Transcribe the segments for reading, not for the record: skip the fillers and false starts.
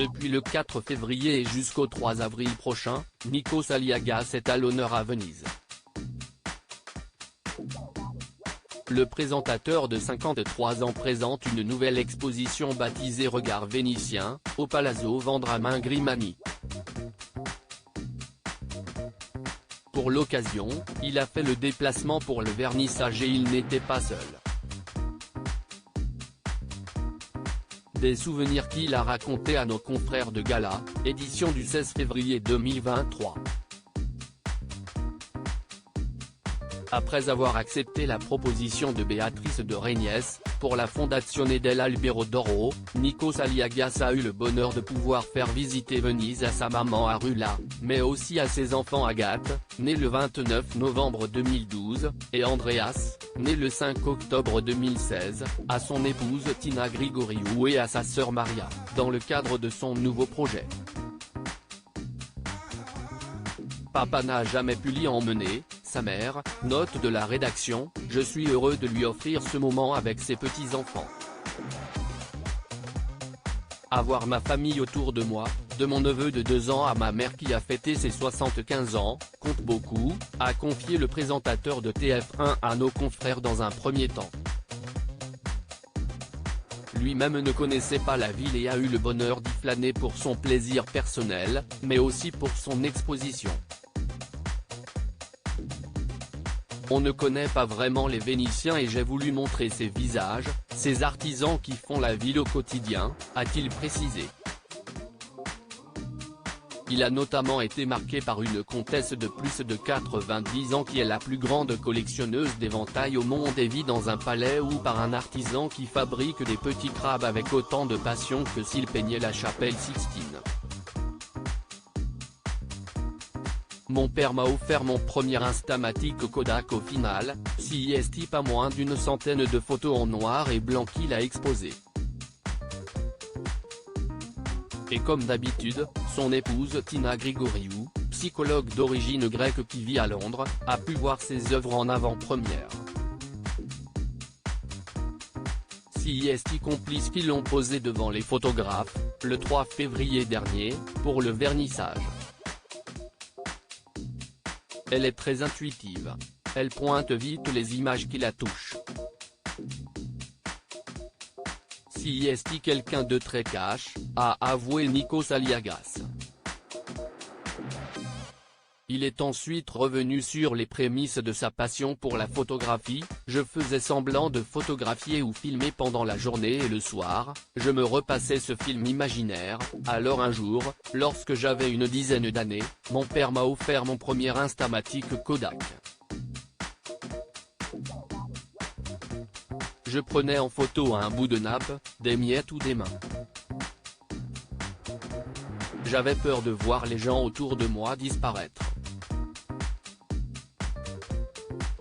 Depuis le 4 février et jusqu'au 3 avril prochain, Nikos Aliagas est à l'honneur à Venise. Le présentateur de 53 ans présente une nouvelle exposition baptisée Regard vénitien, au Palazzo Vendramin Grimani. Pour l'occasion, il a fait le déplacement pour le vernissage et il n'était pas seul. Des souvenirs qu'il a racontés à nos confrères de Gala, édition du 16 février 2023. Après avoir accepté la proposition de Béatrice de Regnès, pour la Fondazione dell'Albero d'Oro, Nikos Aliagas a eu le bonheur de pouvoir faire visiter Venise à sa maman Arula, mais aussi à ses enfants Agathe, née le 29 novembre 2012, et Andreas, né le 5 octobre 2016, à son épouse Tina Grigoriou et à sa sœur Maria, dans le cadre de son nouveau projet. Papa n'a jamais pu l'y emmener, sa mère, note de la rédaction, je suis heureux de lui offrir ce moment avec ses petits-enfants. Avoir ma famille autour de moi, de mon neveu de 2 ans à ma mère qui a fêté ses 75 ans, compte beaucoup, a confié le présentateur de TF1 à nos confrères dans un premier temps. Lui-même ne connaissait pas la ville et a eu le bonheur d'y flâner pour son plaisir personnel, mais aussi pour son exposition. On ne connaît pas vraiment les Vénitiens et j'ai voulu montrer ces visages, ces artisans qui font la ville au quotidien, a-t-il précisé. Il a notamment été marqué par une comtesse de plus de 90 ans qui est la plus grande collectionneuse d'éventails au monde et vit dans un palais, ou par un artisan qui fabrique des petits crabes avec autant de passion que s'il peignait la chapelle Sixtine. Mon père m'a offert mon premier Instamatic Kodak au final, s'y est pas moins d'une centaine de photos en noir et blanc qu'il a exposées. Et comme d'habitude, son épouse Tina Grigoriou, psychologue d'origine grecque qui vit à Londres, a pu voir ses œuvres en avant-première. CIST complices qui l'ont posé devant les photographes, le 3 février dernier, pour le vernissage. Elle est très intuitive. Elle pointe vite les images qui la touchent. Si est quelqu'un de très cash, a avoué Nikos Aliagas. Il est ensuite revenu sur les prémices de sa passion pour la photographie, je faisais semblant de photographier ou filmer pendant la journée et le soir, je me repassais ce film imaginaire, alors un jour, lorsque j'avais une dizaine d'années, mon père m'a offert mon premier Instamatic Kodak. Je prenais en photo un bout de nappe, des miettes ou des mains. J'avais peur de voir les gens autour de moi disparaître.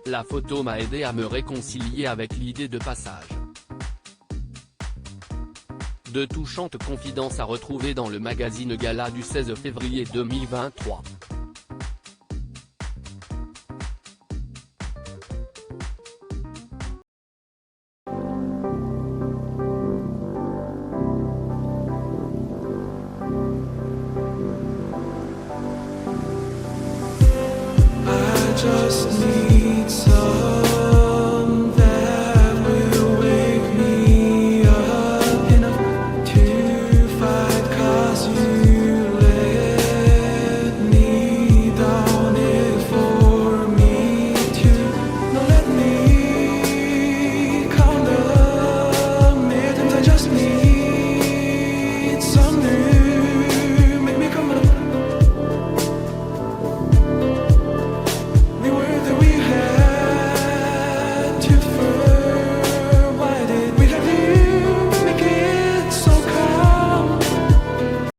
La photo m'a aidé à me réconcilier avec l'idée de passage. De touchantes confidences à retrouver dans le magazine Gala du 16 février 2023. Just need